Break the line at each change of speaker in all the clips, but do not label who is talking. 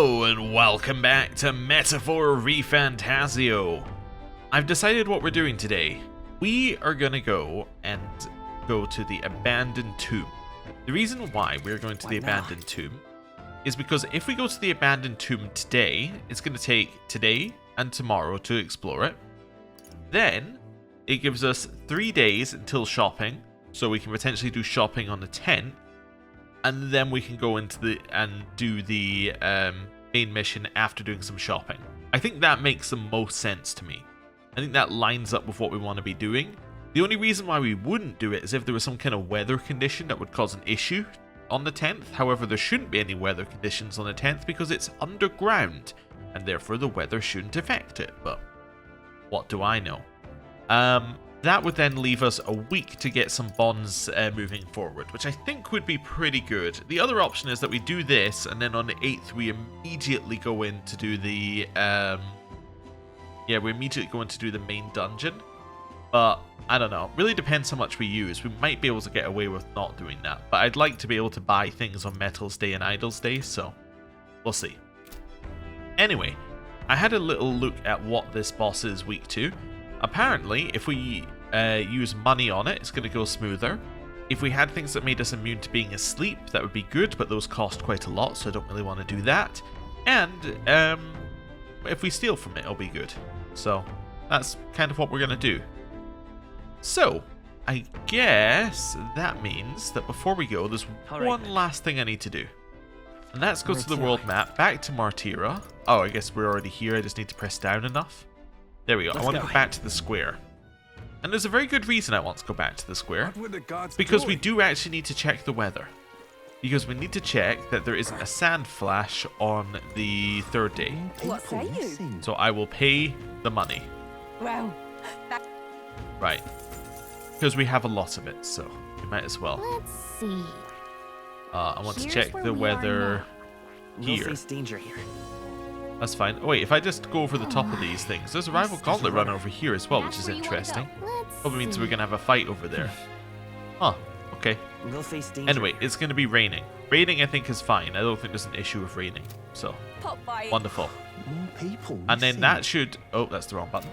Hello and welcome back to Metaphor ReFantazio. I've decided what we're doing today. We are going to go to the abandoned tomb. The reason why we're going to the abandoned tomb is because if we go to the abandoned tomb today, it's going to take today and tomorrow to explore it. Then it gives us 3 days until shopping, so we can potentially do shopping on the 10th. And then we can go into do the main mission after doing some shopping. I think that makes the most sense to me. I think that lines up with what we want to be doing. The only reason why we wouldn't do it is if there was some kind of weather condition that would cause an issue on the 10th. However, there shouldn't be any weather conditions on the 10th because it's underground, and therefore the weather shouldn't affect it. But what do I know? That would then leave us a week to get some bonds moving forward, which I think would be pretty good. The other option is that we do this, and then on the 8th we immediately go in to do the the main dungeon. But I don't know. It really depends how much we use. We might be able to get away with not doing that, but I'd like to be able to buy things on Metal's Day and Idle's Day, so we'll see. Anyway, I had a little look at what this boss is weak to. Apparently, if we use money on it, it's going to go smoother. If we had things that made us immune to being asleep, that would be good, but those cost quite a lot, so I don't really want to do that. And if we steal from it, it'll be good. So that's kind of what we're going to do. So I guess that means that before we go, there's one last thing I need to do. And that's go to the world map, back to Martira. Oh, I guess we're already here. I just need to press down enough. There we go. I want to go back to the square. And there's a very good reason I want to go back to the square. Because we do actually need to check the weather. Because we need to check that there isn't a sand flash on the 3rd day.
What say you?
So I will pay the money.
Well,
Right. Because we have a lot of it, so we might as well.
let's see.
I want to
Here's
check
where
the
we are
weather
We'll
here.
face danger here.
That's fine. Oh wait, if I just go over the top of these things, there's a rival Gauntlet runner over here as well, which is interesting. Probably means we're going to have a fight over there. Huh, okay.
We'll face danger.
Anyway, it's going to be raining. Raining I think is fine. I don't think there's an issue with raining. So,
Pop by.
wonderful.
More people.
And then that should... Oh, that's the wrong button.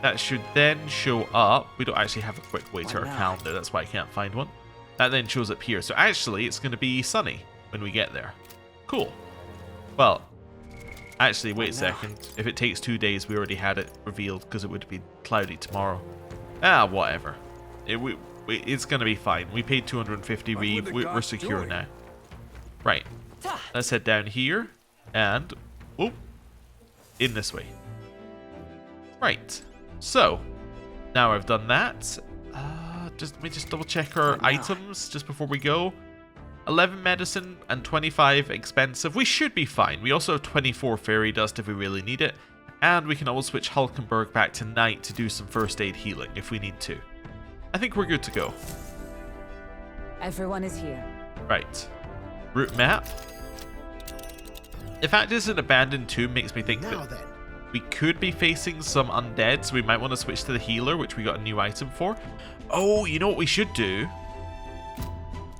That should then show up. We don't actually have a quick way to our calendar. That's why I can't find one. That then shows up here. So actually, it's going to be sunny when we get there. Cool. Well... Actually, wait a second. If it takes 2 days, we already had it revealed because it would be cloudy tomorrow. Ah, whatever. It's going to be fine. We paid 250 Reeve. We're secure now. Right. Let's head down here and... Whoop. In this way. Right. So, now I've done that. Let me just double check our items just before we go. 11 medicine and 25 expensive. We should be fine. We also have 24 fairy dust if we really need it. And we can always switch Hulkenberg back to night to do some first aid healing if we need to. I think we're good to go.
Everyone is here.
Right. Route map. The fact it's an abandoned tomb makes me think that we could be facing some undead, so we might want to switch to the healer, which we got a new item for. Oh, you know what we should do?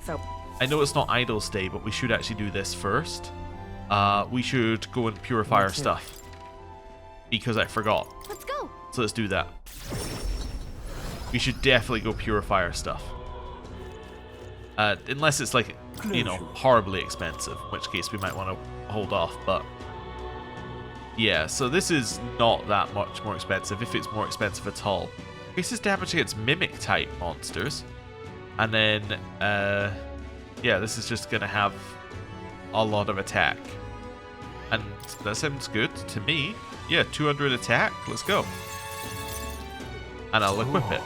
So,
I know it's not Idle's Day, but we should actually do this first. We should go and purify our stuff. Because I forgot.
let's go.
So let's do that. We should definitely go purify our stuff. Unless it's like, you know, horribly expensive. In which case we might want to hold off, but... Yeah, so this is not that much more expensive, if it's more expensive at all. Increases damage against mimic type monsters. And then, yeah, this is just going to have a lot of attack. And that sounds good to me. Yeah, 200 attack. Let's go. And I'll equip it.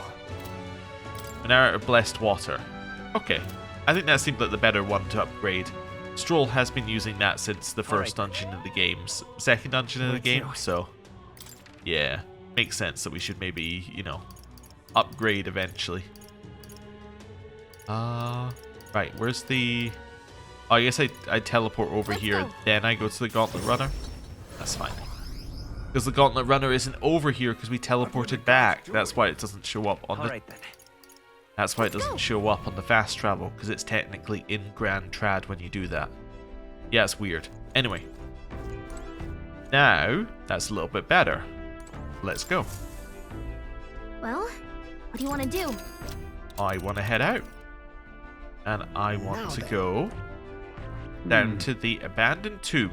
We're now out of Blessed Water. Okay. I think that seemed like the better one to upgrade. Stroll has been using that since the first dungeon in the game's second dungeon in the game, so yeah, makes sense that we should maybe, you know, upgrade eventually. Right, where's the... Oh, I guess I teleport over here, then I go to the Gauntlet Runner. That's fine. Because the Gauntlet Runner isn't over here because we teleported back. That's why it doesn't show up on the... That's why it doesn't show up on the fast travel, because it's technically in Grand Trad when you do that. Yeah, it's weird. Anyway, Now, that's a little bit better. Let's go.
Well, what do you want to do?
I want to head out. And I want to go down to the abandoned tomb,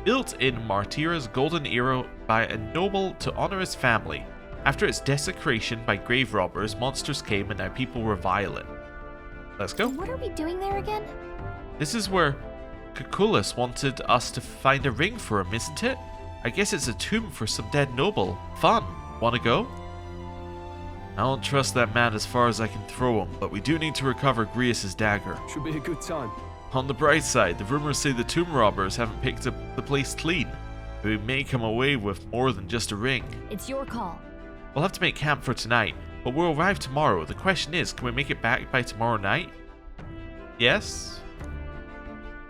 built in Martira's golden era by a noble to honor his family. After its desecration by grave robbers, monsters came and now people revile it. Let's go.
What are we doing there again?
This is where Cucullus wanted us to find a ring for him, isn't it? I guess it's a tomb for some dead noble. Fun. Wanna go? I don't trust that man as far as I can throw him, but we do need to recover Grius' dagger.
Should be a good time.
On the bright side, the rumors say the tomb robbers haven't picked up the place clean. We may come away with more than just a ring.
It's your call.
We'll have to make camp for tonight, but we'll arrive tomorrow. The question is, can we make it back by tomorrow night? Yes?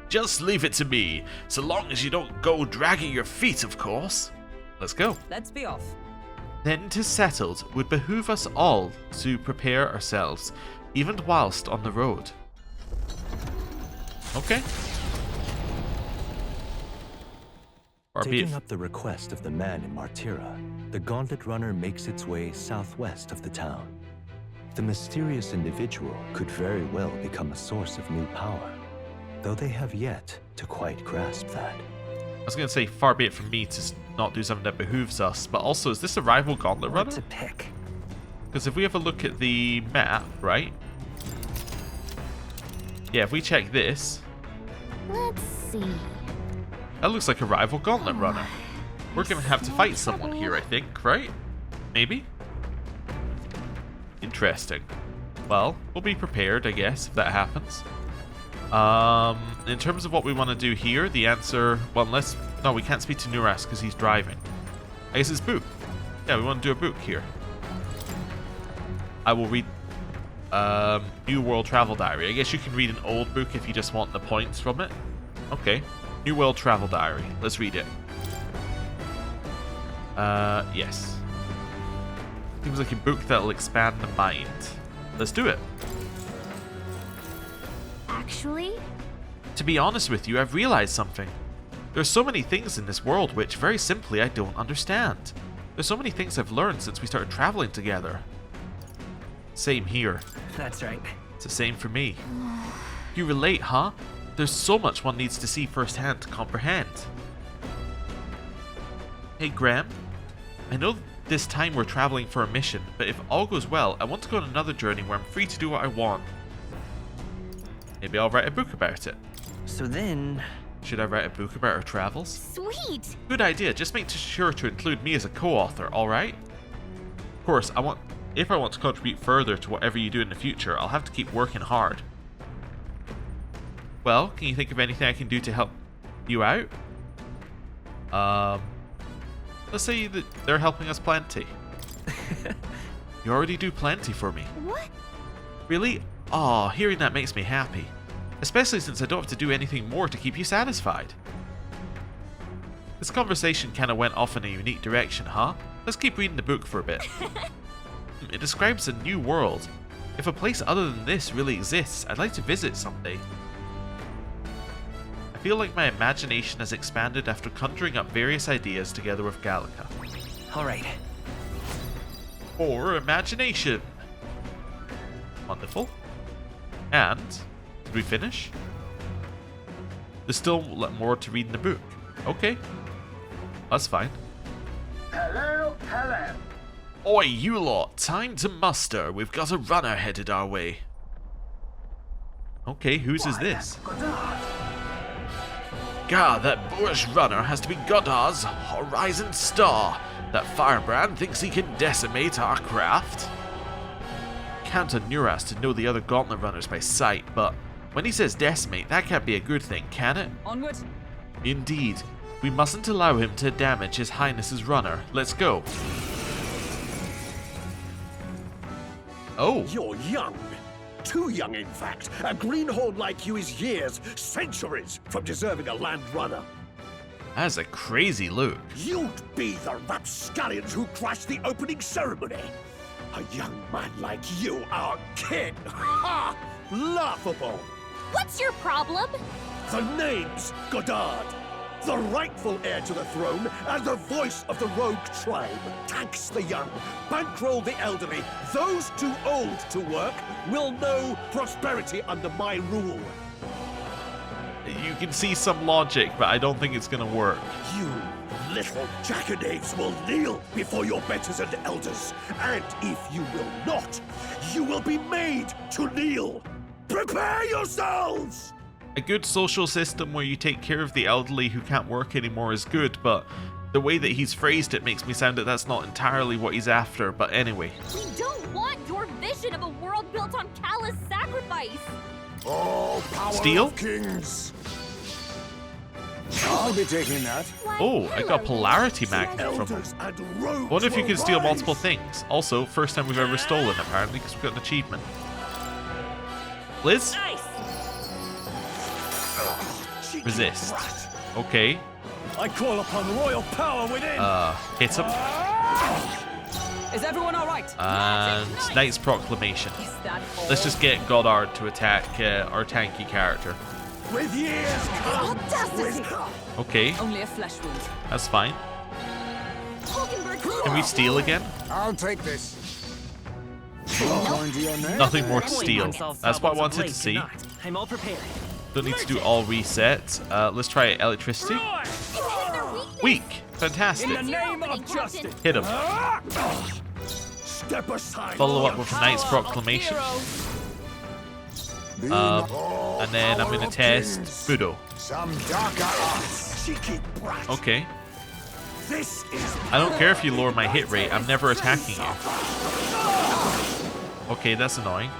Just leave it to me, so long as you don't go dragging your feet, of course. Let's go.
Let's be off.
Then, 'tis settled, would behoove us all to prepare ourselves, even whilst on the road. Okay.
Taking up the request of the man in Martira, the Gauntlet runner makes its way southwest of the town. The mysterious individual could very well become a source of new power, though they have yet to quite grasp that.
I was going to say, far be it from me to not do something that behooves us, but also, is this a rival Gauntlet runner?
What to pick?
Because if we have a look at the map, right? Yeah, if we check this,
Let's see.
that looks like a rival Gauntlet runner. We're going to have to fight someone here, I think, right? Maybe? Interesting. Well, we'll be prepared, I guess, if that happens. In terms of what we want to do here, the answer... Well, unless... No, we can't speak to Neuras because he's driving. I guess it's book. Yeah, we want to do a book here. I will read... New World Travel Diary. I guess you can read an old book if you just want the points from it. Okay. New World Travel Diary. Let's read it. Yes. Seems like a book that'll expand the mind. Let's do it.
Actually?
To be honest with you, I've realized something. There's so many things in this world which, very simply, I don't understand. There's so many things I've learned since we started traveling together. Same here.
That's right.
It's the same for me. You relate, huh? There's so much one needs to see firsthand to comprehend. Hey, Graham. I know this time we're traveling for a mission, but if all goes well, I want to go on another journey where I'm free to do what I want. Maybe I'll write a book about it.
So then...
Should I write a book about our travels?
Sweet!
Good idea, just make sure to include me as a co-author, alright? Of course, if I want to contribute further to whatever you do in the future, I'll have to keep working hard. Well, can you think of anything I can do to help you out? Let's say that they're helping us plenty. You already do plenty for me.
What?
Really? Aw, hearing that makes me happy. Especially since I don't have to do anything more to keep you satisfied. This conversation kinda went off in a unique direction, huh? Let's keep reading the book for a bit. It describes a new world. If a place other than this really exists, I'd like to visit someday. I feel like my imagination has expanded after conjuring up various ideas together with Gallica.
Alright.
Or imagination. Wonderful. And, did we finish? There's still more to read in the book. Okay. That's fine.
Hello, hello.
Oi, you lot, time to muster. We've got a runner headed our way. Okay, whose is this?
Goddard.
Gah, that boorish runner has to be Goddard's Horizon Star. That firebrand thinks he can decimate our craft. Count on Neuras to know the other Gauntlet runners by sight, but when he says decimate, that can't be a good thing, can it?
Onward.
Indeed. We mustn't allow him to damage His Highness's runner. Let's go. Oh.
You're young. Too young, in fact. A greenhorn like you is years, centuries, from deserving a land runner.
That's a crazy look.
You'd be the rapscallions who crashed the opening ceremony. A young man like you, our king. Ha! Laughable.
What's your problem?
The name's Goddard. the rightful heir to the throne and the voice of the rogue tribe. Tax the young, bankroll the elderly. Those too old to work will know prosperity under my rule.
You can see some logic, but I don't think it's gonna work.
You little jackanapes will kneel before your betters and elders. And if you will not, you will be made to kneel. Prepare yourselves!
A good social system where you take care of the elderly who can't work anymore is good, but the way that he's phrased it makes me sound that that's not entirely what he's after, but anyway.
We don't want your vision of a world built on callous sacrifice.
Oh, power
Steel?
of kings! I'll be taking that.
Why,
Oh, I got a
hello,
polarity magnet from him.
Elders and rogues
Wonder if you
will
can steal
rise.
multiple things. Also, first time we've ever stolen, apparently, because we've got an achievement. Liz?
Nice.
Cheeky
Resist.
brat.
Okay.
I call upon royal power within.
Hit him.
Is everyone all right?
And Knight's Proclamation.
Is that all?
Let's just get Goddard to attack our tanky character.
With years comes
Audacity.
wisdom.
Okay,
Only a flesh wound.
that's fine.
Hulkenberg,
Can we steal again?
I'll take this.
Nothing more to
Coin
steal.
can solve
That's what I
problems a
wanted
blade
to see.
cannot. I'm all prepared.
Don't need to do all reset. Let's try electricity.
you hit their weakness.
Weak. Fantastic.
In the name
Opening,
of justice.
Hit him.
Step aside.
Follow up with a Knight's Proclamation. And then I'm gonna test Budo.
Some darker arts.
Cheeky brat.
Okay.
This is
I don't care if you lower my hit rate. I'm never attacking you. Okay, that's annoying.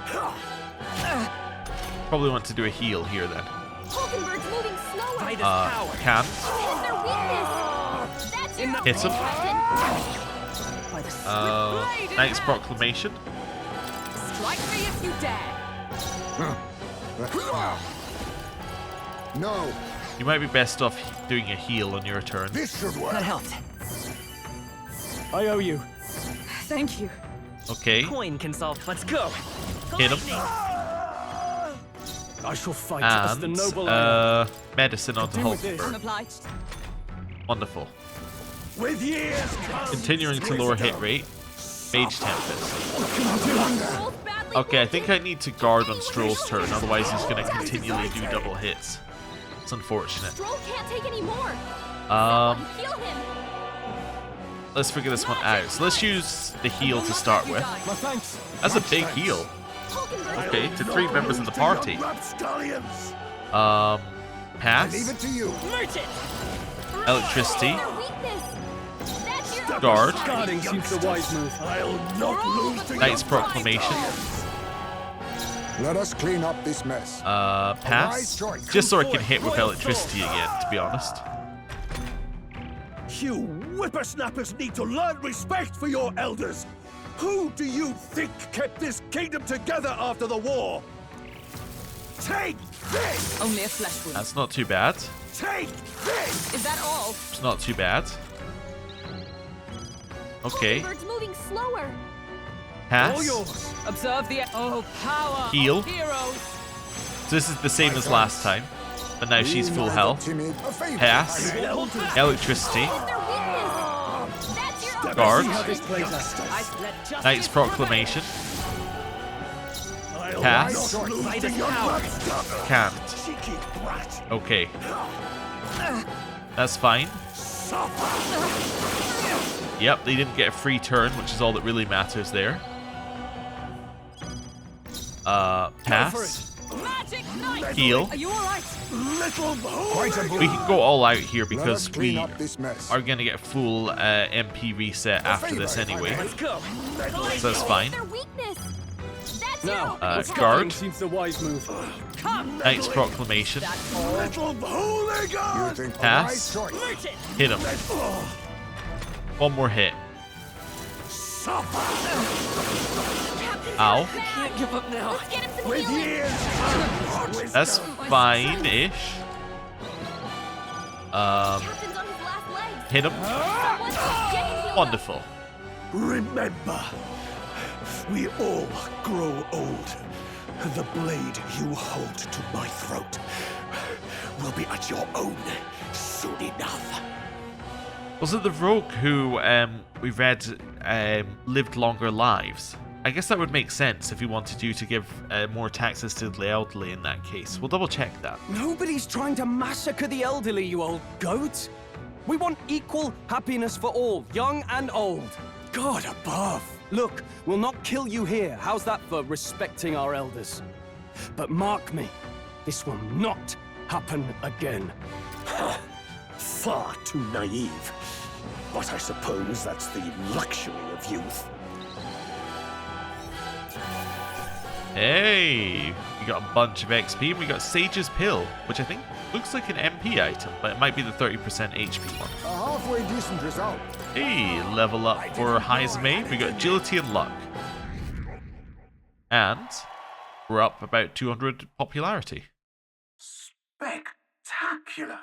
Probably want to do a heal here then.
Hulkenberg's moving slower.
By this power.
Can't.
Hit their weakness. That's your
Hits him.
Captain.
By the swift blade in
Knight's
hand.
Proclamation.
Strike me if you dare.
No,
You might be best off doing a heal on your turn.
this should work.
That helped.
I owe you.
Thank you.
Okay,
Coin can solve. Let's go.
hit him.
I shall fight as the
And
noble I am.
medicine onto
Do with this.
Hulkenberg.
Obliged.
Wonderful.
with years comes
Continuing to lower hit
wisdom.
rate. Mage Tempest.
Stroll's badly
Okay, I
wounded.
think I need to guard on Stroll's turn, otherwise he's going to continually do double hits. It's unfortunate.
Stroll can't take any more.
Um,
Heal him.
let's figure this one out. So let's use the heal to start with.
My thanks.
That's a big heal.
Hulkenberg.
Okay, to 3 members of the party.
Rapscallions.
Um,
Leave
pass.
it to you.
Electricity.
Their weakness. That's your
Guard.
Guarding seems the wise move.
I'll not lose to
Knight's
your
Proclamation.
Let us clean up this mess.
Pass. Just so I can hit with electricity again, to be honest.
You whippersnappers need to learn respect for your elders. Who do you think kept this kingdom together after the war? Take this!
Only a flesh wound.
That's not too bad.
Take this!
Is that all?
It's not too bad. Okay,
Hulkenberg's moving slower.
All
pass.
yours.
Observe the power
Heal.
of heroes.
So this is the same as last time, but now she's full health. Pass. Electricity.
Hit their weakness. That's your
Guard.
See how this plays out.
I let justice
Knight's Proclamation.
I'll
Pass.
not lose
By
to
this
your
power.
rapscallions.
Can't.
Cheeky brat.
Okay. That's fine.
Suffer.
Yep, they didn't get a free turn, which is all that really matters there. Pass.
Magic knight.
Heal.
Are you all right?
Little
Quite a
holy.
We can go all out here
Let us
because
clean
we
up this mess.
are going to get a full MP reset after this anyway.
Let's go.
So that's fine.
Their weakness. That's
Now,
your
what's
guard.
guarding seems the wise move.
Knight's Proclamation.
Little holy
You
God.
think a
Pass.
wise choice.
Hit him. One more hit.
Suffer.
Ow.
Can't give up now.
Let's get him some
With
healing.
years comes wisdom.
That's fine-ish.
Captain's on his last legs.
Hit him.
Someone's getting healed up.
Wonderful.
Remember, we all grow old. The blade you hold to my throat will be at your own soon enough.
Was it the rogue who we read lived longer lives? I guess that would make sense if you wanted you to give more taxes to the elderly in that case. We'll double check that.
Nobody's trying to massacre the elderly, you old goat. We want equal happiness for all, young and old. God above. Look, we'll not kill you here. How's that for respecting our elders? But mark me, this will not happen again.
Far too naive. But I suppose that's the luxury of youth.
Hey, we got a bunch of XP and we got Sage's Pill, which I think looks like an MP item, but it might be the 30% HP one.
A halfway decent result.
Hey, level up for Heizme. We got Agility and Luck. And we're up about 200 popularity.
Spectacular.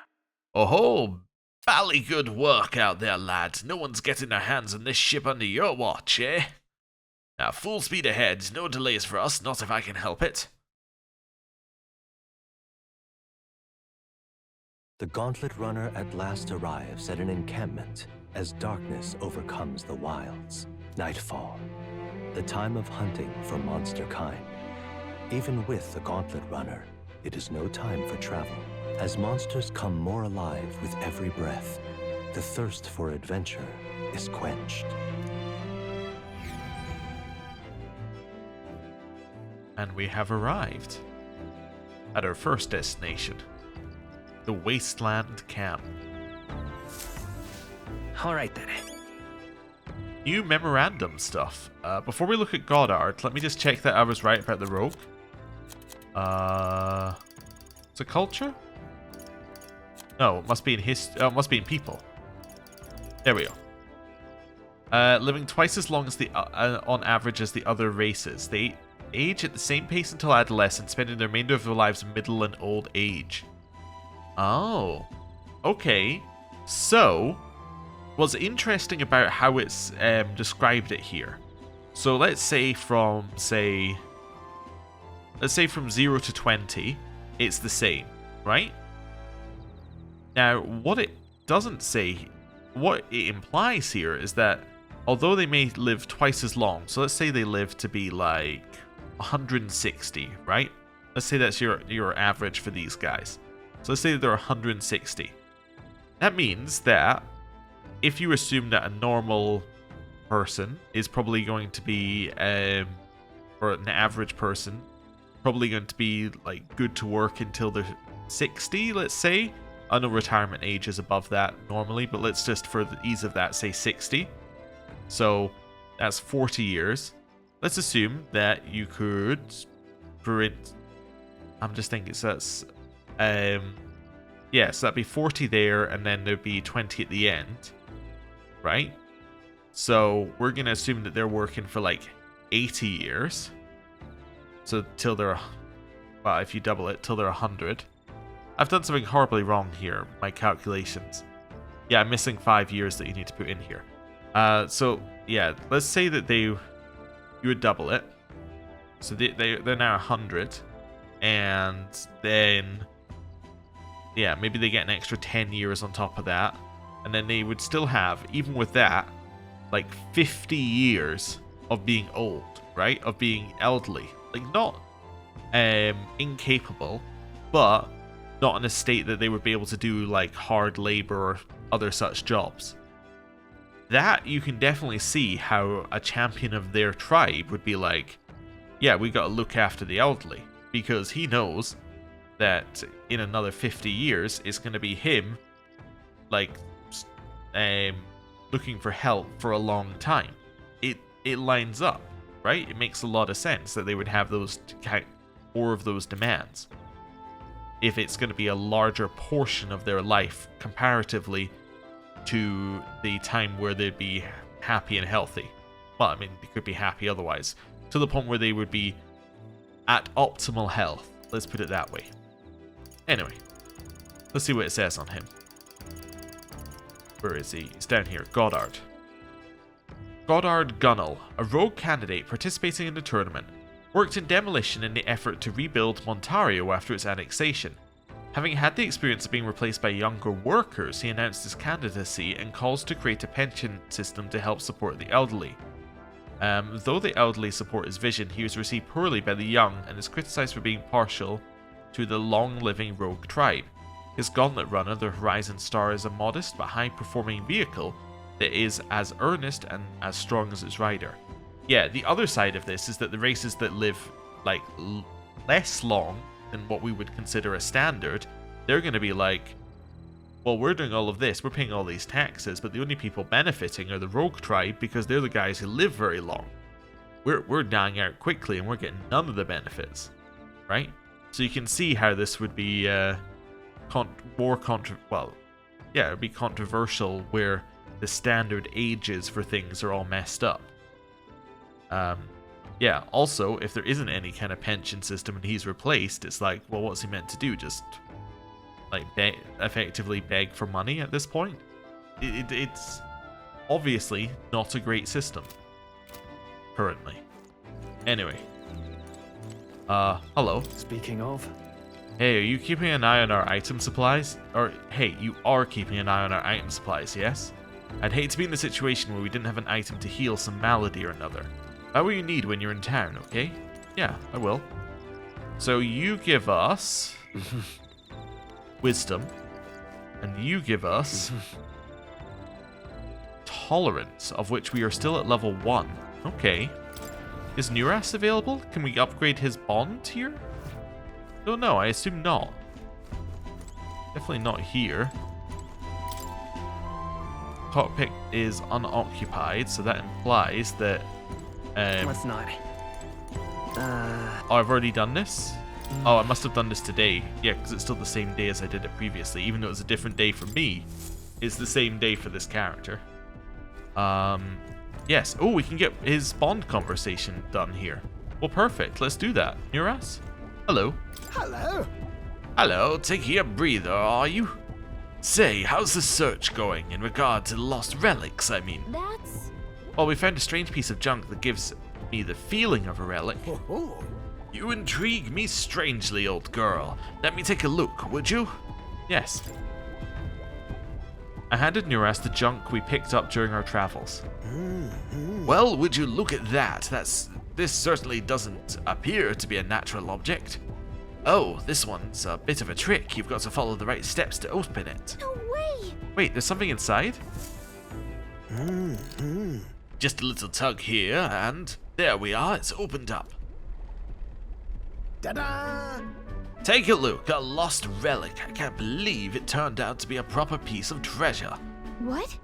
Oh-ho! Bally good work out there, lads. No one's getting their hands on this ship under your watch, eh? Now, full speed ahead. No delays for us, not if I can help it.
The Gauntlet runner at last arrives at an encampment as darkness overcomes the wilds. Nightfall, the time of hunting for monster kind. Even with the Gauntlet runner, it is no time for travel. As monsters come more alive with every breath, the thirst for adventure is quenched.
And we have arrived at our first destination, the Wasteland camp.
Alright then.
New memorandum stuff. Before we look at Goddard, let me just check that I was right about the rogue. It's a culture? No, it must be in it must be in people. There we go. Living twice as long as on average as the other races. They age at the same pace until adolescence, spending the remainder of their lives in middle and old age. Oh, okay. So, what's interesting about how it's described it here? So let's say from 0 to 20, it's the same, right? Now, what it doesn't say, what it implies here is that although they may live twice as long, so let's say they live to be like 160, right? Let's say that's your average for these guys. So let's say they're 160. That means that if you assume that a normal person is probably going to be, or an average person, probably going to be like good to work until they're 60, let's say. I know retirement age is above that normally, but let's just, for the ease of that, say 60. So that's 40 years. Let's assume that you could, I'm just thinking, so that's, yeah, so that'd be 40 there, and then there'd be 20 at the end, right? So we're going to assume that they're working for like 80 years. So till they're, well, if you double it, till they're 100. I've done something horribly wrong here, my calculations. Yeah, I'm missing 5 years that you need to put in here. So, yeah, let's say that you would double it. So they're now 100. And then, yeah, maybe they get an extra 10 years on top of that. And then they would still have, even with that, like 50 years of being old, right? Of being elderly. Like, not incapable, but not in a state that they would be able to do like hard labor or other such jobs. That you can definitely see how a champion of their tribe would be like, yeah, we got to look after the elderly, because he knows that in another 50 years it's going to be him like looking for help for a long time. It lines up, right? It makes a lot of sense that they would have those more of those demands if it's going to be a larger portion of their life comparatively to the time where they'd be happy and healthy. Well, I mean, they could be happy otherwise, to the point where they would be at optimal health. Let's put it that way. Anyway, let's see what it says on him. Where is he? He's down here. Goddard. Goddard Gunnell, a rogue candidate participating in the tournament, worked in demolition in the effort to rebuild Montario after its annexation. Having had the experience of being replaced by younger workers, he announced his candidacy and calls to create a pension system to help support the elderly. Though the elderly support his vision, he was received poorly by the young and is criticized for being partial to the long-living rogue tribe. His Gauntlet runner, the Horizon Star, is a modest but high-performing vehicle that is as earnest and as strong as its rider. Yeah, the other side of this is that the races that live like less long than what we would consider a standard, they're going to be like, well, we're doing all of this, we're paying all these taxes, but the only people benefiting are the rogue tribe because they're the guys who live very long. We're dying out quickly and we're getting none of the benefits, right? So you can see how this would be it'd be controversial where the standard ages for things are all messed up. Yeah, also, if there isn't any kind of pension system and he's replaced, it's like, well, what's he meant to do? Just, like, effectively beg for money at this point? It's obviously not a great system. Currently. Anyway. Hello.
Speaking of...
Hey, are you keeping an eye on our item supplies? Or, hey, you are keeping an eye on our item supplies, yes? I'd hate to be in the situation where we didn't have an item to heal some malady or another. That what you need when you're in town, okay? Yeah, I will. So you give us... wisdom. And you give us... tolerance, of which we are still at level 1. Okay. Is Neuras available? Can we upgrade his bond here? Don't know, I assume not. Definitely not here. Cockpit is unoccupied, so that implies that...
Let's not.
Oh, I've already done this? Oh, I must have done this today. Yeah, because it's still the same day as I did it previously. Even though it's a different day for me, it's the same day for this character. Yes. Oh, we can get his bond conversation done here. Well, perfect. Let's do that. Neuras? Hello.
Hello.
Hello. Taking a breather, are you? Say, how's the search going in regard to the lost relics, I mean?
That's...
Well, we found a strange piece of junk that gives me the feeling of a relic.
Oh.
You intrigue me strangely, old girl. Let me take a look, would you? Yes. I handed Neuras the junk we picked up during our travels. Well, would you look at that? This certainly doesn't appear to be a natural object. Oh, this one's a bit of a trick. You've got to follow the right steps to open it.
No way!
Wait, there's something inside? Just a little tug here, and there we are, it's opened up.
Ta-da!
Take a look, a lost relic. I can't believe it turned out to be a proper piece of treasure.
What?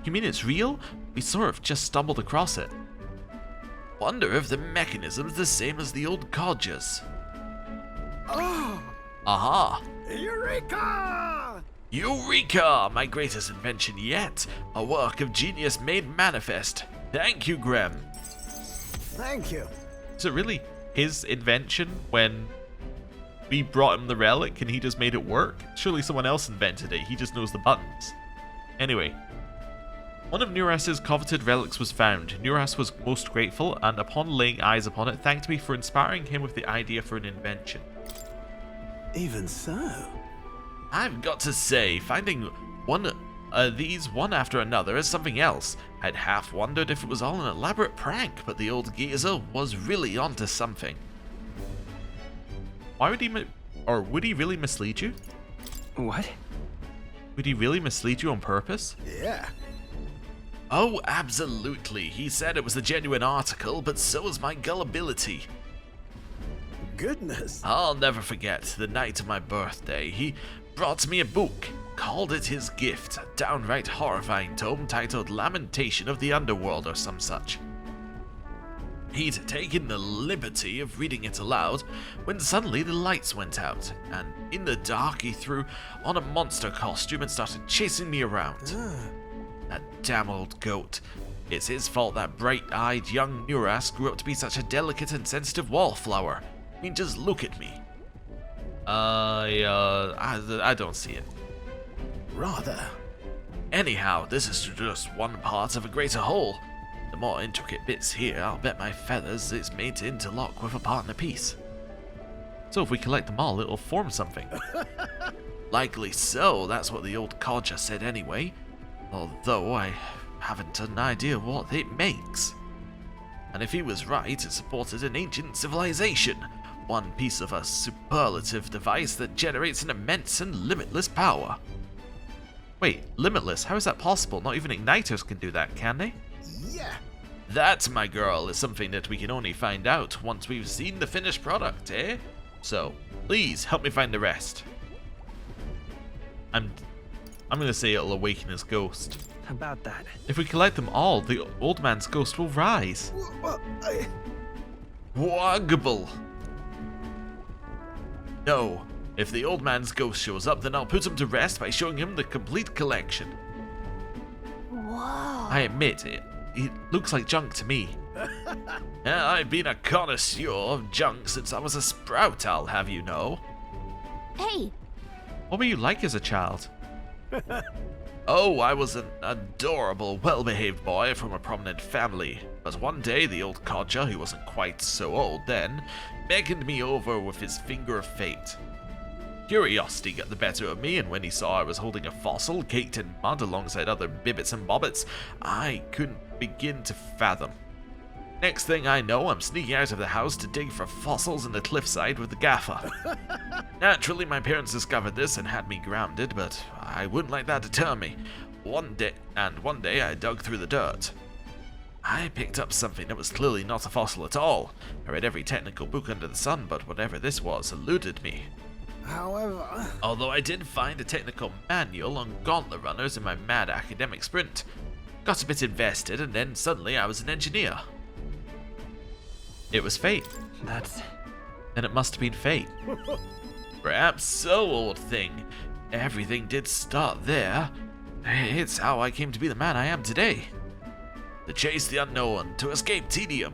You mean it's real? We sort of just stumbled across it. Wonder if the mechanism's the same as the old codgers.
Oh!
Aha!
Eureka!
Eureka! My greatest invention yet. A work of genius made manifest. Thank you, Graham.
Thank you.
Is it really his invention when we brought him the relic and he just made it work? Surely someone else invented it, he just knows the buttons. Anyway, one of Neuras' coveted relics was found. Neuras was most grateful and upon laying eyes upon it, thanked me for inspiring him with the idea for an invention.
Even so.
I've got to say, finding these one after another is something else. I'd half wondered if it was all an elaborate prank, but the old geezer was really onto something. Why would he would he really mislead you?
What?
Would he really mislead you on purpose?
Yeah.
Oh, absolutely. He said it was a genuine article, but so was my gullibility.
Goodness.
I'll never forget the night of my birthday. He brought me a book, called it his gift, a downright horrifying tome titled Lamentation of the Underworld or some such. He'd taken the liberty of reading it aloud when suddenly the lights went out, and in the dark he threw on a monster costume and started chasing me around. That damn old goat. It's his fault that bright-eyed young Neuras grew up to be such a delicate and sensitive wallflower. I mean, just look at me. I don't see it.
Rather.
Anyhow, this is just one part of a greater whole. The more intricate bits here, I'll bet my feathers it's made to interlock with a partner piece. So if we collect them all, it'll form something. Likely so, that's what the old codger said anyway. Although I haven't an idea what it makes. And if he was right, it supported an ancient civilization. One piece of a superlative device that generates an immense and limitless power. Wait, limitless? How is that possible? Not even igniters can do that, can they?
Yeah.
That, my girl, is something that we can only find out once we've seen the finished product, eh? So, please help me find the rest. I'm gonna say it'll awaken his ghost.
About that.
If we collect them all, the old man's ghost will rise. Woggle. No, if the old man's ghost shows up, then I'll put him to rest by showing him the complete collection.
Whoa.
I admit, it looks like junk to me. I've been a connoisseur of junk since I was a sprout, I'll have you know.
Hey.
What were you like as a child? Oh, I was an adorable, well-behaved boy from a prominent family. But one day, the old codger, who wasn't quite so old then, beckoned me over with his finger of fate. Curiosity got the better of me, and when he saw I was holding a fossil caked in mud alongside other bibbits and bobbits, I couldn't begin to fathom. Next thing I know, I'm sneaking out of the house to dig for fossils in the cliffside with the gaffer. Naturally, my parents discovered this and had me grounded, but I wouldn't let that deter me. One day I dug through the dirt. I picked up something that was clearly not a fossil at all. I read every technical book under the sun, but whatever this was eluded me.
However...
Although I did find a technical manual on Gauntlet runners in my mad academic sprint. Got a bit invested, and then suddenly I was an engineer. It was fate. Then it must have been fate. Perhaps so, old thing. Everything did start there. It's how I came to be the man I am today. To chase the unknown, to escape tedium.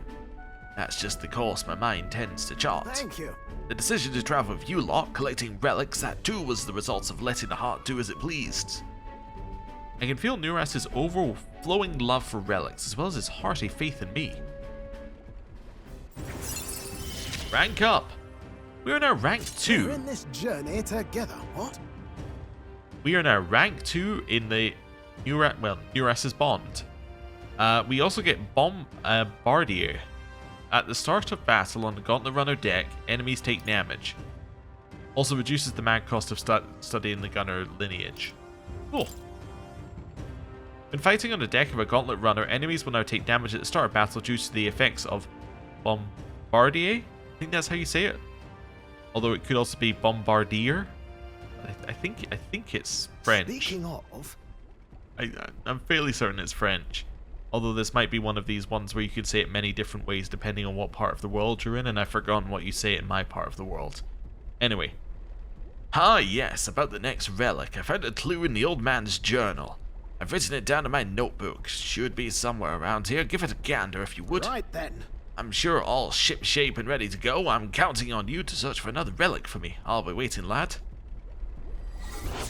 That's just the course my mind tends to chart.
Thank you.
The decision to travel with you lot, collecting relics, that too was the result of letting the heart do as it pleased. I can feel Neuras' overflowing love for relics, as well as his hearty faith in me. Rank up! We are now rank 2.
We're in this journey together, what?
We are now rank 2 in the Neuras' bond. We also get Bombardier. At the start of battle on the Gauntlet Runner deck, enemies take damage. Also reduces the mag cost of studying the gunner lineage. Cool. When fighting on the deck of a Gauntlet Runner, enemies will now take damage at the start of battle due to the effects of Bombardier? I think that's how you say it. Although it could also be Bombardier. I think it's French.
Speaking of...
I'm fairly certain it's French. Although this might be one of these ones where you could say it many different ways depending on what part of the world you're in, and I've forgotten what you say in my part of the world. Anyway. Ah yes, about the next relic. I found a clue in the old man's journal. I've written it down in my notebook. Should be somewhere around here. Give it a gander if you would.
Right then.
I'm sure all ship-shape and ready to go. I'm counting on you to search for another relic for me. I'll be waiting, lad.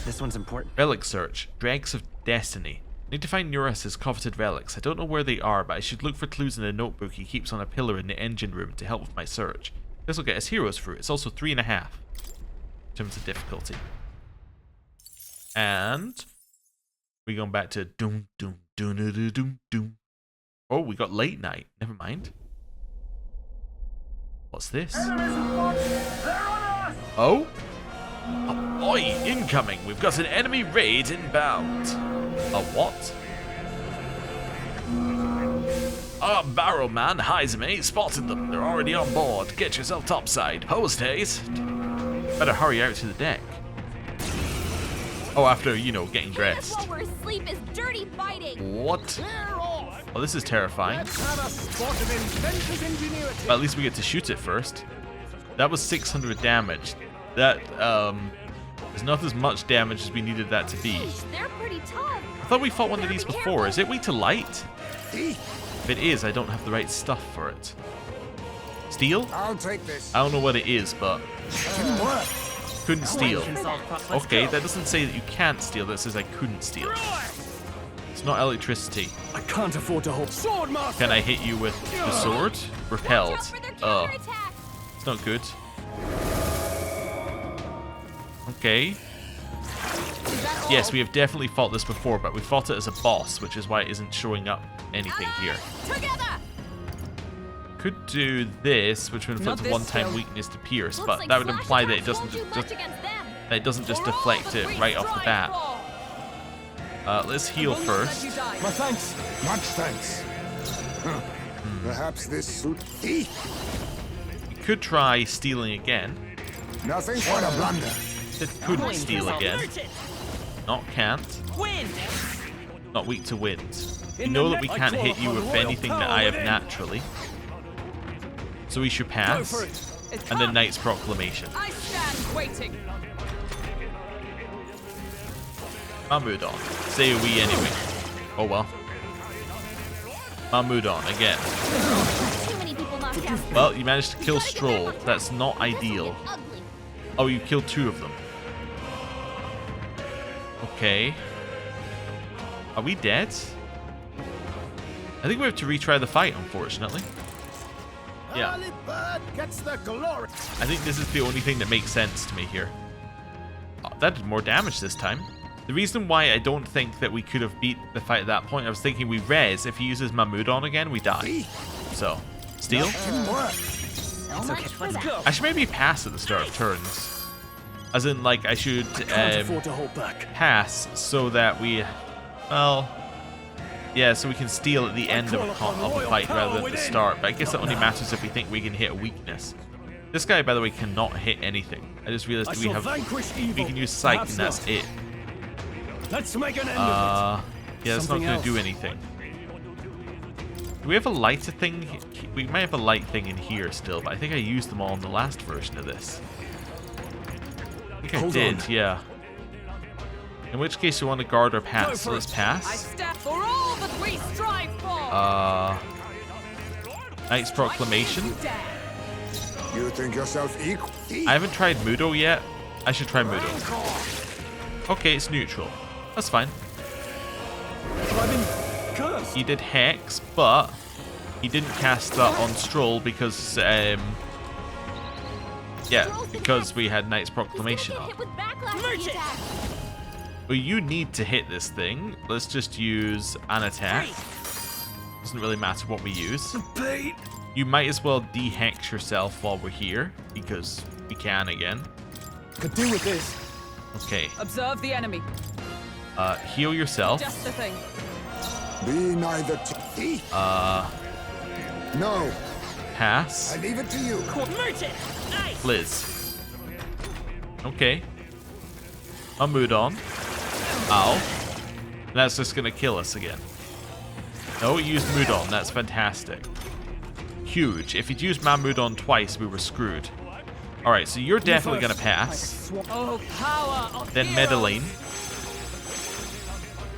This one's important.
Relic search. Dregs of Destiny. Need to find Neuras' coveted relics. I don't know where they are, but I should look for clues in the notebook he keeps on a pillar in the engine room to help with my search. This will get us heroes fruit. It's also 3.5 in terms of difficulty. And we're going back to doom doom doom doom doom doom. Oh, we got late night. Never mind. What's this? Oh? Oi, incoming! We've got an enemy raid inbound. A what? Ah, Barrow Man, Heisme, spotted them. They're already on board. Get yourself topside. Post haste. Better hurry out to the deck. Oh, after, you know, getting dressed.
While we're asleep is dirty fighting.
What? Oh, this is terrifying.
Let's have a spot of inventor's ingenuity.
But at least we get to shoot it first. That was 600 damage. That, is not as much damage as we needed that to be.
They're pretty tough.
I thought we fought one of these before. Is it weak to light? If it is, I don't have the right stuff for it. Steel?
I'll take this.
I don't know what it is, but... Couldn't steal. Okay, that doesn't say that you can't steal. That says I couldn't steal. It's not electricity.
I can't afford to hold sword, master.
Can I hit you with the sword? Repelled. It's not good. Okay. Yes, we have definitely fought this before, but we fought it as a boss, which is why it isn't showing up anything here. Could do this, which would inflict a one-time weakness to Pierce, but that would imply that it doesn't just deflect it right off the bat. Let's heal first.
My thanks. Much thanks. Perhaps this suit.
We could try stealing again.
Nothing but a blunder.
It couldn't steal again. Not can't. Not weak to wind. We know that we can't hit you with anything that I have naturally. So we should pass. And then Knight's Proclamation.
I stand waiting.
Mahmoudon. Say we anyway. Oh well. Mahmoudon again. Well, you managed to kill Stroll. That's not ideal. Oh, you killed 2 of them. Okay. Are we dead? I think we have to retry the fight, unfortunately. Yeah. I think this is the only thing that makes sense to me here. Oh, that did more damage this time. The reason why I don't think that we could have beat the fight at that point, I was thinking we res. If he uses Mahmoudon again, we die. So, steal. I should maybe pass at the start of turns. As in, like, I should pass so that we, well, yeah, so we can steal at the end of a fight rather than at the start. But I guess that only matters if we think we can hit a weakness. This guy, by the way, cannot hit anything. I just realized we can use Psych and that's it.
Let's make an end of it.
Yeah, it's not going to do anything. Do we have a lighter thing? We might have a light thing in here still, but I think I used them all in the last version of this. I think I did, yeah. In which case you want to guard or pass, so let's pass.
I stand for all that we strive for.
Knight's Proclamation.
You think yourself equal?
I haven't tried Mudo yet. I should try Mudo. Okay, it's neutral. That's fine. He did Hex, but he didn't cast that on Stroll because, yeah, because we had Knight's Proclamation up. Well, you need to hit this thing. Let's just use an attack. Doesn't really matter what we use. You might as well de-hex yourself while we're here, because we can again.
Could do with this.
Okay.
Observe the enemy.
Heal yourself.
Just the thing.
Be neither no.
Pass.
I leave it to you.
Liz. Okay. Mahmoudon. Ow. That's just gonna kill us again. No, it used Mudon. That's fantastic. Huge. If he'd used Mahmoudon twice, we were screwed. Alright, so you're definitely gonna pass.
Oh, power of
Then Medellin.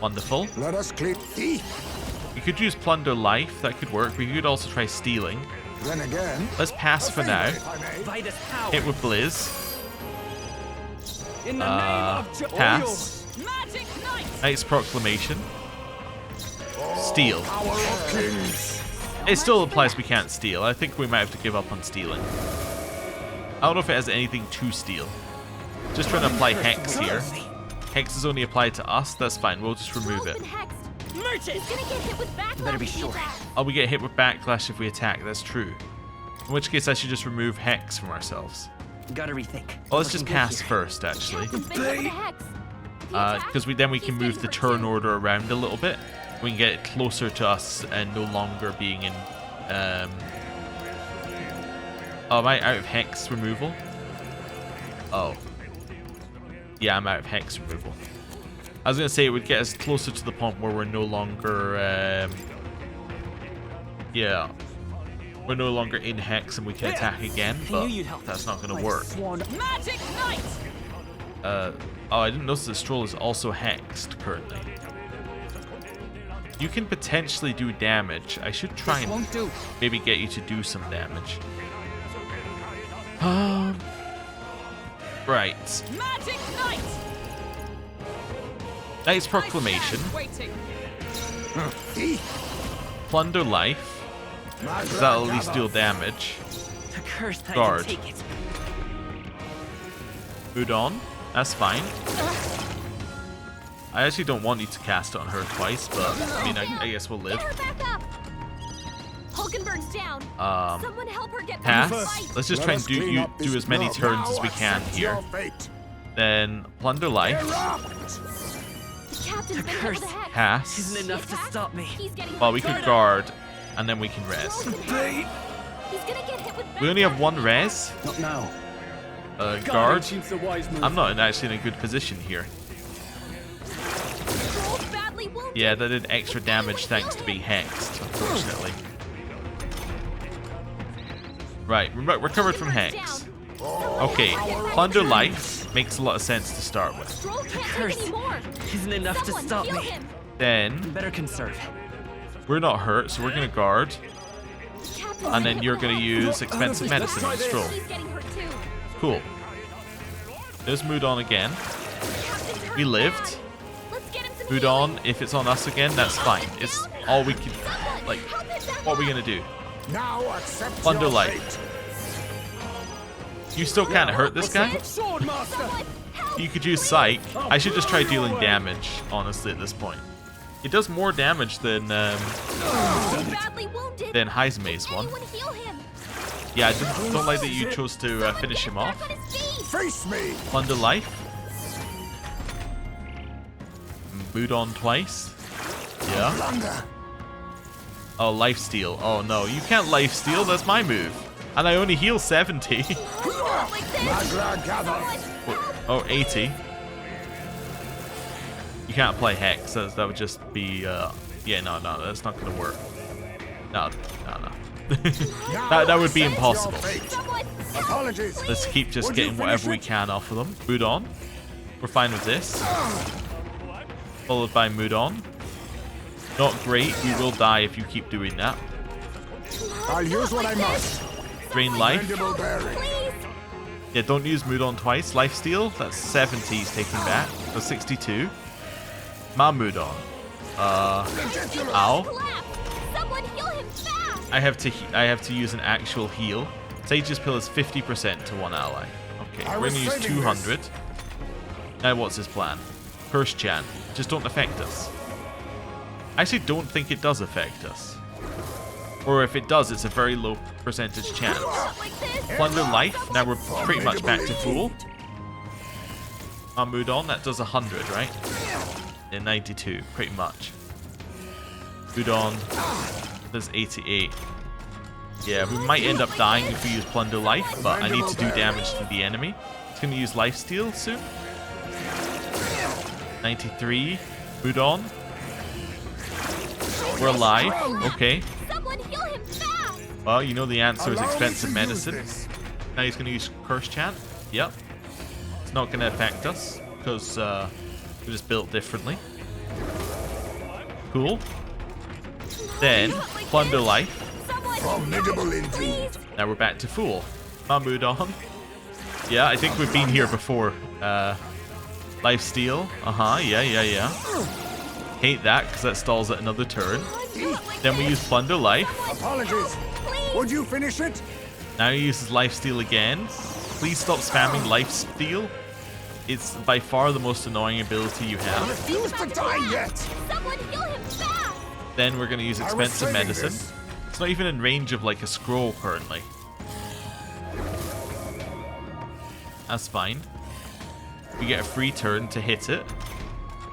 Wonderful.
Let us clean.
We could use Plunder Life. That could work. We could also try Stealing.
Then again.
Let's pass for now. Hit with Blizz. Pass. Knight's Proclamation. Steal. It still implies we can't steal. I think we might have to give up on stealing. I don't know if it has anything to steal. Just trying to apply Hex here. Hex is only applied to us. That's fine. We'll just remove it.
Better be sure.
Oh, we get hit with Backlash if we attack. That's true. In which case, I should just remove Hex from ourselves.
Gotta rethink.
Well, let's just pass first, actually. Because then we can move the turn order around a little bit. We can get it closer to us and no longer being in... Oh, am I out of Hex removal? Oh. Yeah, I'm out of Hex removal. I was going to say it would get us closer to the point where we're no longer... yeah. We're no longer in Hex and we can attack again, but that's not going to work.
Magic Knight!
Oh, I didn't notice that Stroll is also hexed currently. You can potentially do damage. I should try and maybe get you to do some damage. Right.
Magic Knight!
Knight's Proclamation. Plunder Life. That'll at least deal damage. Guard. Udon. That's fine. I actually don't want you to cast it on her twice, but I mean, I guess we'll live.
Get her back up. Hulkenberg's down. Someone help her get
Pass.
back to life.
Let's just try and do as many turns as we can here. Then plunder life.
The captain's been hit with a hex.
Pass.
Isn't enough to stop me.
He's getting
Well, we could guard, and then we can res.
He's gonna get hit with
We only have one res.
Not now.
Guard.
Seems the wise move.
I'm not actually in a good position here.
Stroll's badly wounded.
Yeah, that did extra damage thanks to being hexed, unfortunately. Right, we're covered from hex. Okay, plunder life makes a lot of sense to start with.
Stroll can't
curse
take anymore.
Isn't enough to
Someone
stop
heal
me.
him.
Then
Better conserve.
we're not hurt, so we're gonna guard,
The captain's
and
been
then
hit
you're
with a
gonna
hex.
use expensive medicine on Stroll.
He's getting hurt too.
Cool. There's Mood on again.
Captain's hurt
We lived.
bad. Let's get him some
Mood
healing.
on. If it's on us again, that's fine. It's all we can. Like,
Help him back
what are we
up.
gonna do?
Now accept
Plunder
your
life.
fate.
You still can't hurt this guy.
Sword master.
Someone help.
You could use Psych. I should just try dealing damage, honestly, at this point. It does more damage than
He's badly wounded.
Heiseme's one.
Anyone heal him.
Yeah, I don't like that you chose to finish him off.
Back on his feet.
Face me.
Plunder life. Mood on twice. Yeah.
Plunder.
Oh, life steal. Oh no, you can't life steal. That's my move. And I only heal 70.
Not like this.
Magra gather.
Oh, 80. You can't play Hex. That would just be, yeah, no, that's not gonna work. No. that would be impossible.
Someone
Apologies.
Let's keep just
Would you
getting whatever we
finish it?
can off of them. Mood on. We're fine with this. Followed by Mood on. Not great. We will die if you keep doing that.
I'll use what I must.
Drain life.
Mandible bearing.
please.
Yeah, don't use Mood on twice. Life steal. That's 70 he's taking back. So 62. My Mood on. Ow.
Collapse. Someone heal him fast.
I have to use an actual heal. Sage's pill is 50% to one ally. Okay,
I
we're
was
gonna use
saving
200. Now what's his plan? Curse chant. Just don't affect us. I actually don't think it does affect us. Or if it does, it's a very low percentage chance.
Not like this.
Plunder life. Now we're pretty much back to full. Mood on. That does 100, right? Yeah, 92, pretty much. Mood on. Does 88. Yeah, we might end up dying if we use plunder life, but I need to do damage to the enemy. It's gonna use lifesteal soon. 93. Mood on. We're alive. Okay.
Someone heal him fast.
Well, you know the answer is
Allow me
expensive
to use
medicine.
this.
Now he's going to use Curse Chant. Yep. It's not going to affect us because we're just built differently. Cool. Then, Plunder Life.
Someone
Formidable indeed.
please.
Now we're back to full. Mahmood on. Yeah, I think we've been here before. Life Steal. Yeah. Hate that because that stalls at another turn. Then we use Plunder Life.
Apologies. Would you finish it?
Now he uses Lifesteal again. Please stop spamming Lifesteal. It's by far the most annoying ability you
I
have.
refuse to die yet.
Someone heal him fast.
Then we're going to use
I was
expensive
saving
medicine.
this.
It's not even in range of like a scroll currently. That's fine. We get a free turn to hit it,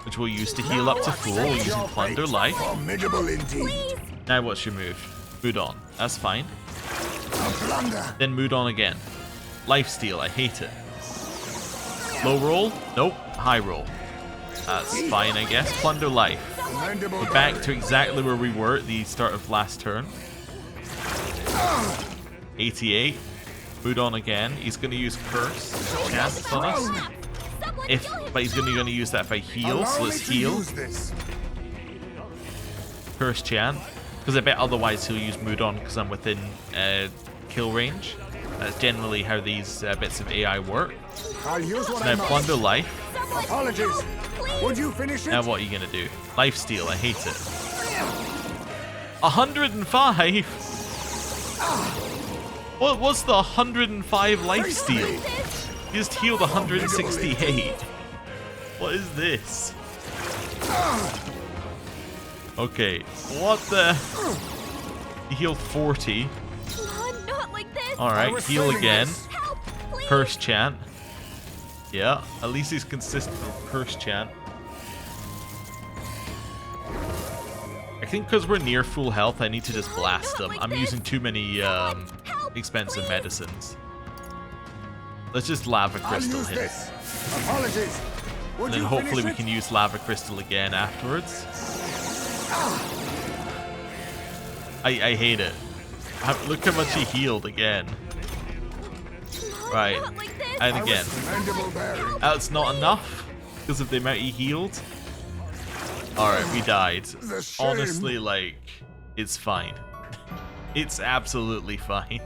which we'll use to heal up to full using Plunder Life.
Formidable indeed.
Please.
Now what's your move? Mood on. That's fine.
A plunder.
Then mood on again. Lifesteal. I hate it. Low roll? Nope. High roll. That's fine, I guess. Plunder Life.
Mandible
We're back
bearing.
to exactly where we were at the start of last turn. 88. Mood on again. He's going to use Curse Chance on us.
Someone
If,
heal him
but he's going to use that if I heal,
Allow
so
me
let's
to
heal.
use this.
Curse Chant. Because I bet otherwise he'll use Mood on because I'm within kill range. That's generally how these bits of AI work.
I'll use what I
Now
must.
Plunder Life.
Apologies. Would you finish it?
Now what are you going to do? Lifesteal. I hate it. 105? What was the 105 lifesteal? He just healed 168. What is this? Okay, what the? He healed 40.
Not like this.
Alright, heal again.
Help, please.
Curse chant. Yeah, at least he's consistent with curse chant. I think because we're near full health, I need to just blast them. I'm using too many expensive medicines. Let's just lava crystal him.
Apologies.
And then hopefully we can use lava crystal again afterwards. I hate it. Look how much he healed again. Right, and again. That's not enough because of the amount he healed. Alright, we died. Honestly, like, it's fine. It's absolutely fine.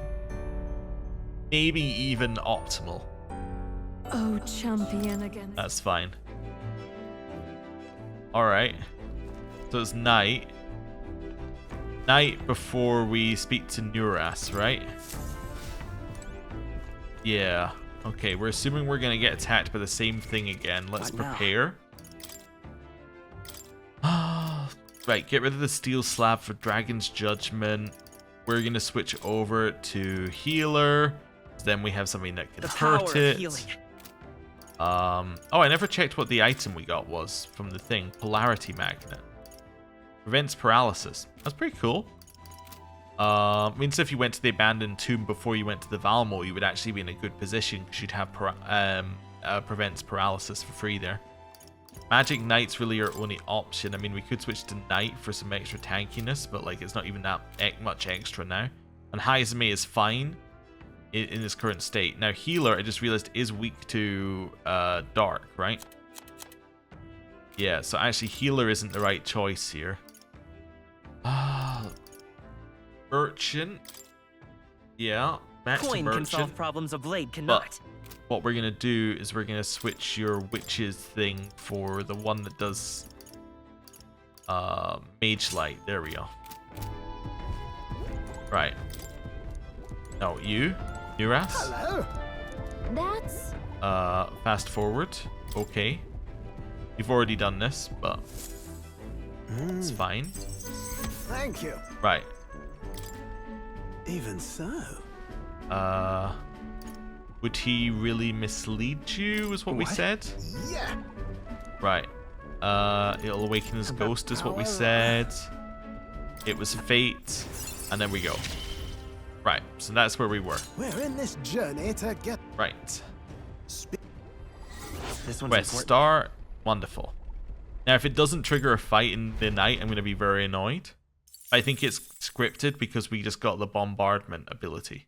Maybe even optimal.
Oh, champion again.
That's fine. Alright. So it's night. Night before we speak to Neuras, right? Yeah. Okay, we're assuming we're gonna get attacked by the same thing again. Let's prepare. Right, get rid of the steel slab for Dragon's Judgment. We're gonna switch over to healer. Then we have something that can hurt it. Oh, I never checked what the item we got was from the thing. Polarity magnet. Prevents paralysis. That's pretty cool. Means if you went to the abandoned tomb before you went to the Valmo, you would actually be in a good position because you'd have prevents paralysis for free there. Magic Knight's really our only option. I mean, we could switch to Knight for some extra tankiness, but like it's not even that much extra now. And Haizame is fine in its current state. Now healer, I just realized, is weak to dark, right? Yeah, so actually healer isn't the right choice here. Merchant. Yeah, back to
Coin
merchant.
can solve problems a blade cannot.
But what we're gonna do is we're gonna switch your witch's thing for the one that does mage light. There we go. Right. No, you, Neuras.
Hello.
That's...
Fast forward. Okay. You've already done this, but it's fine.
Thank you.
Right.
Even so.
Would he really mislead you, is what we said?
Yeah.
Right. It'll awaken his ghost, is what we said. It was fate. And then we go. Right, so that's where we were.
We're in this journey to get...
Right.
This one's
Quest start. Wonderful. Now, if it doesn't trigger a fight in the night, I'm going to be very annoyed. I think it's scripted because we just got the bombardment ability.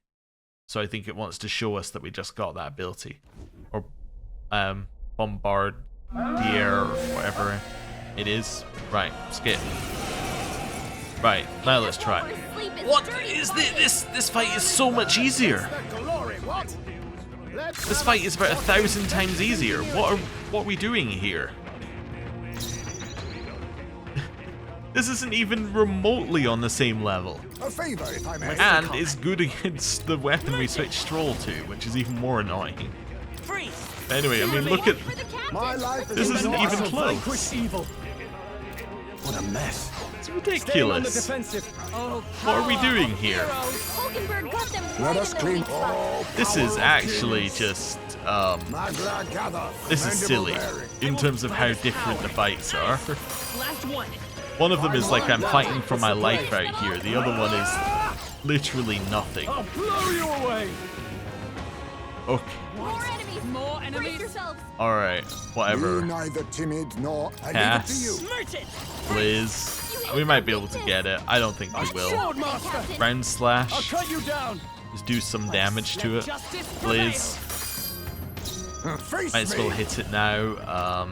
So I think it wants to show us that we just got that ability. Or bombard the air or whatever it is. Right, skip. Right, now let's try. What is this? This fight is so much easier. This fight is about 1,000 times easier. What are we doing here? This isn't even remotely on the same level.
A favor, if I may.
And it's good against the weapon we switched Stroll to, which is even more annoying. Anyway, I mean, look at...
My life
This isn't even close.
Evil. What a mess.
It's ridiculous. What are we doing here?
Let us clean.
This is actually just... this is silly in terms of how different the fights are. One of them is like I'm fighting for my life out here. The other one is literally nothing.
I'll blow you away.
Okay.
More enemies.
Alright, whatever.
Be neither timid nor I leave it to you.
Liz. We might be able to get it. I don't think we will. Round slash.
I'll cut you down.
Just do some damage to it. Liz. Might as well hit it now.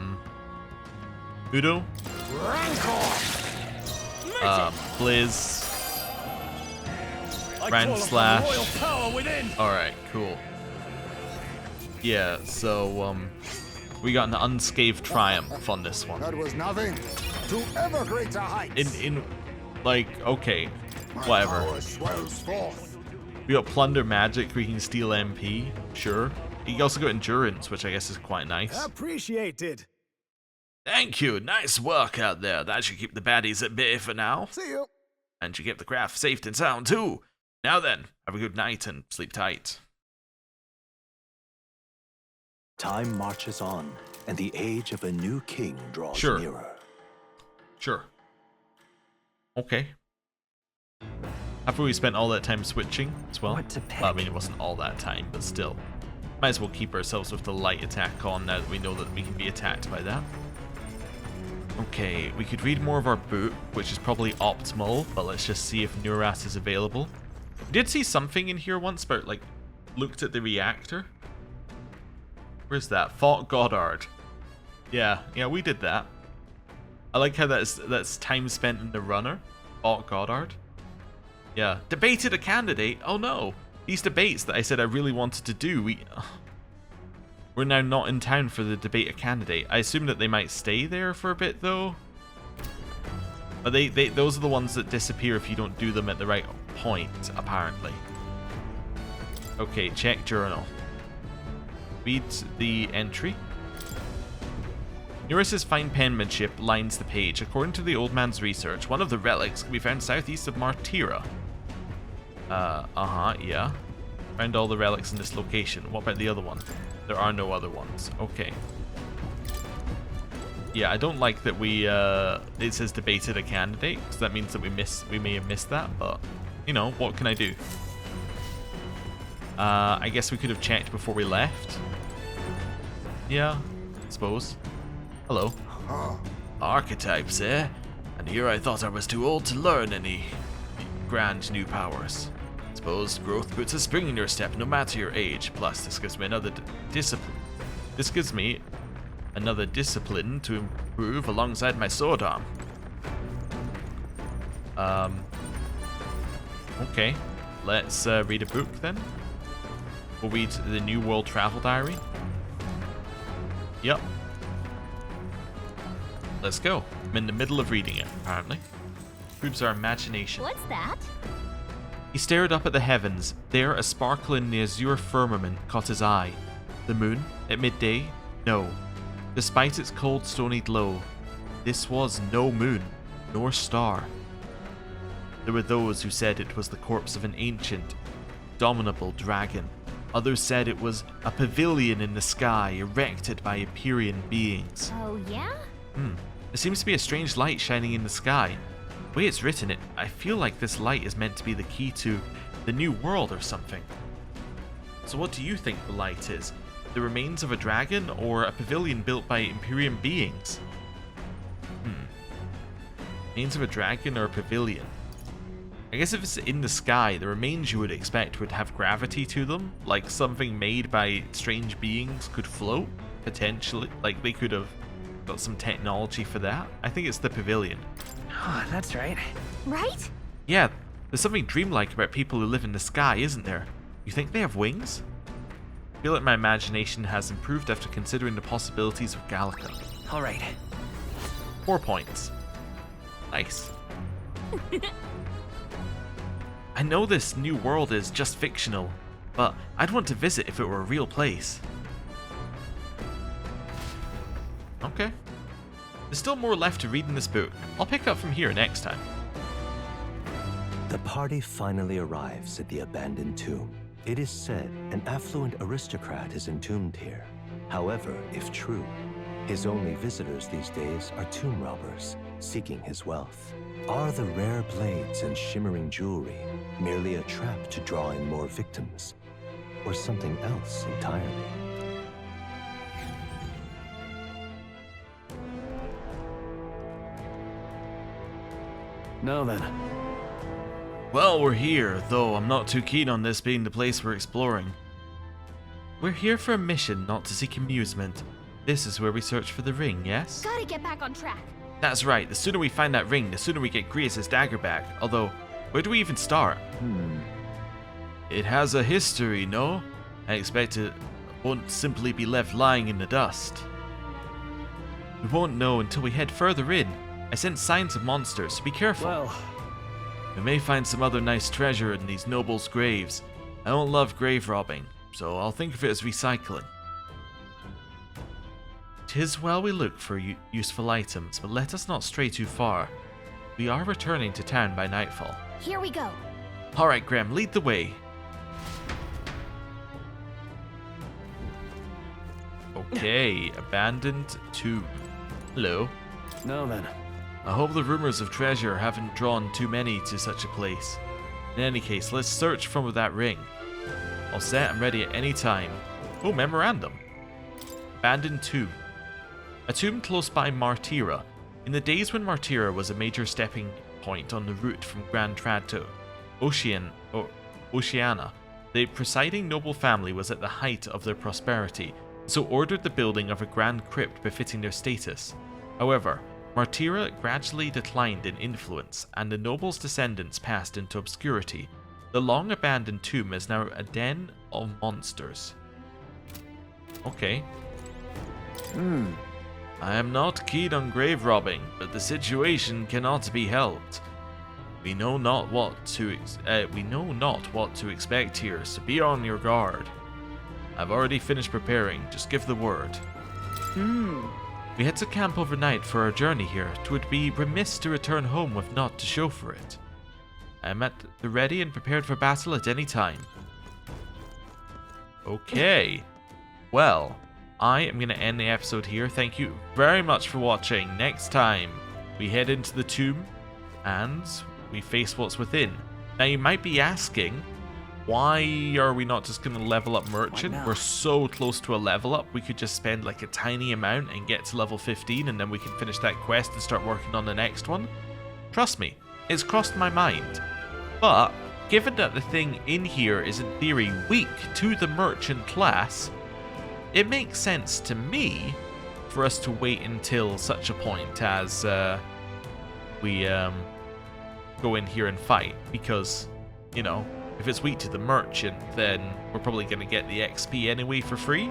Udo. Blizz. Round slash. Alright, cool. Yeah, so we got an unscathed triumph on this one.
That was nothing to ever greater heights.
In like, okay, whatever.
Power swells forth.
We got plunder magic, we can steal MP, sure. You also got endurance, which I guess is quite nice.
Appreciated.
Thank you. Nice work out there. That should keep the baddies at bay for now.
See you.
And should keep the craft safe and sound too. Now then, have a good night and sleep tight.
Time marches on, and the age of a new king draws
Sure.
nearer.
Sure. Okay. After we spent all that time switching as well.
What to pick?
Well, I mean, it wasn't all that time, but still. Might as well keep ourselves with the light attack on now that we know that we can be attacked by that. Okay, we could read more of our book, which is probably optimal, but let's just see if Neuras is available. We did see something in here once, but like, looked at the reactor. Where's that? Fought Goddard. Yeah, we did that. I like how that's time spent in the runner. Fought Goddard. Yeah. Debated a candidate? Oh no. These debates that I said I really wanted to do, we're now not in town for the debate a candidate. I assume that they might stay there for a bit though. But those are the ones that disappear if you don't do them at the right point, apparently. Okay, check journal. Read the entry. Neuras' fine penmanship lines the page. According to the old man's research, one of the relics can be found southeast of Martira. Yeah. Found all the relics in this location. What about the other one? There are no other ones. Okay. Yeah, I don't like that it says debated a candidate, because that means that we may have missed that, but, you know, what can I do? I guess we could have checked before we left. Yeah, I suppose. Hello. Archetypes, eh? And here I thought I was too old to learn any grand new powers. Suppose growth puts a spring in your step no matter your age. Plus, this gives me another discipline. This gives me another discipline to improve alongside my sword arm. Okay. Let's read a book then. We'll read the New World Travel Diary. Yep. Let's go. I'm in the middle of reading it, apparently. Proves our imagination.
What's that?
He stared up at the heavens. There, a sparkle in the azure firmament caught his eye. The moon, at midday? No. Despite its cold, stony glow, this was no moon, nor star. There were those who said it was the corpse of an ancient, dominable dragon. Others said it was a pavilion in the sky erected by Empyrean beings.
Oh, yeah?
There seems to be a strange light shining in the sky. The way it's written it, I feel like this light is meant to be the key to the new world or something. So what do you think the light is? The remains of a dragon or a pavilion built by Empyrean beings? Remains of a dragon or a pavilion? I guess if it's in the sky, the remains you would expect would have gravity to them, like something made by strange beings could float, potentially. Like they could have got some technology for that. I think it's the pavilion.
Oh, that's right.
Right?
Yeah, there's something dreamlike about people who live in the sky, isn't there? You think they have wings? I feel like my imagination has improved after considering the possibilities of Gallica.
All right.
4 points. Nice. I know this new world is just fictional, but I'd want to visit if it were a real place. Okay. There's still more left to read in this book. I'll pick up from here next time.
The party finally arrives at the abandoned tomb. It is said an affluent aristocrat is entombed here. However, if true, his only visitors these days are tomb robbers seeking his wealth. Are the rare blades and shimmering jewelry merely a trap to draw in more victims, or something else entirely?
Now then.
Well, we're here, though I'm not too keen on this being the place we're exploring. We're here for a mission, not to seek amusement. This is where we search for the ring, yes?
Gotta get back on track.
That's right, the sooner we find that ring, the sooner we get Grius' dagger back. Although, where do we even start? It has a history, no? I expect it won't simply be left lying in the dust. We won't know until we head further in. I sense signs of monsters, so be careful.
Well,
We may find some other nice treasure in these nobles' graves. I don't love grave robbing. so I'll think of it as recycling. 'Tis well we look for useful items, but let us not stray too far. We are returning to town by nightfall.
Here we go.
Alright, Graham, lead the way. Okay, abandoned tomb. Hello.
Now then.
I hope the rumors of treasure haven't drawn too many to such a place. In any case, let's search for that ring. All set and ready at any time. Oh, memorandum. Abandoned tomb. A tomb close by Martira. In the days when Martira was a major stepping point on the route from Grand Trad to Oceania, the presiding noble family was at the height of their prosperity, so ordered the building of a grand crypt befitting their status. However, Martira gradually declined in influence, and the noble's descendants passed into obscurity. The long-abandoned tomb is now a den of monsters. Okay. I am not keen on grave robbing, but the situation cannot be helped. We know not what to expect here, so be on your guard. I've already finished preparing, just give the word. We had to camp overnight for our journey here. 'Twould be remiss to return home with naught to show for it. I am at the ready and prepared for battle at any time. Okay. Well, I am going to end the episode here. Thank you very much for watching. Next time, we head into the tomb and we face what's within. Now, you might be asking, why are we not just going to level up Merchant? We're so close to a level up, we could just spend like a tiny amount and get to level 15 and then we can finish that quest and start working on the next one. Trust me, it's crossed my mind. But, given that the thing in here is in theory weak to the Merchant class, it makes sense to me for us to wait until such a point as we go in here and fight, because, you know, if it's weak to the Merchant, then we're probably going to get the XP anyway for free.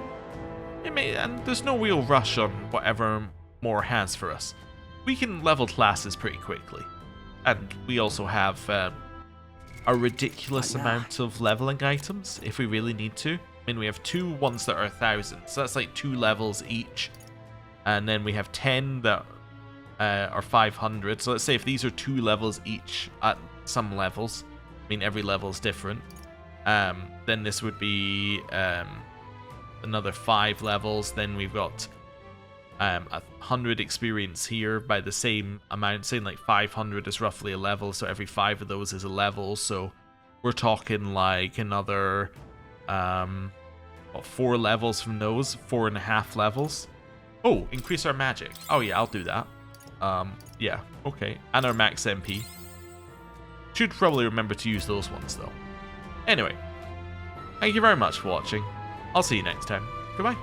And there's no real rush on whatever more has for us. We can level classes pretty quickly. And we also have a ridiculous amount of leveling items if we really need to. I mean, we have 2 ones that are 1,000, so that's like 2 levels each. And then we have 10 that are 500. So let's say if these are 2 levels each at some levels, I mean, every level is different. Then this would be another 5 levels. Then we've got 100 experience here by the same amount, saying like 500 is roughly a level. So every 5 of those is a level. So we're talking like another 4 levels from those, 4.5 levels. Oh, increase our magic. Oh yeah, I'll do that. Yeah, okay. And our max MP. Should probably remember to use those ones though. Anyway, thank you very much for watching. I'll see you next time. Goodbye.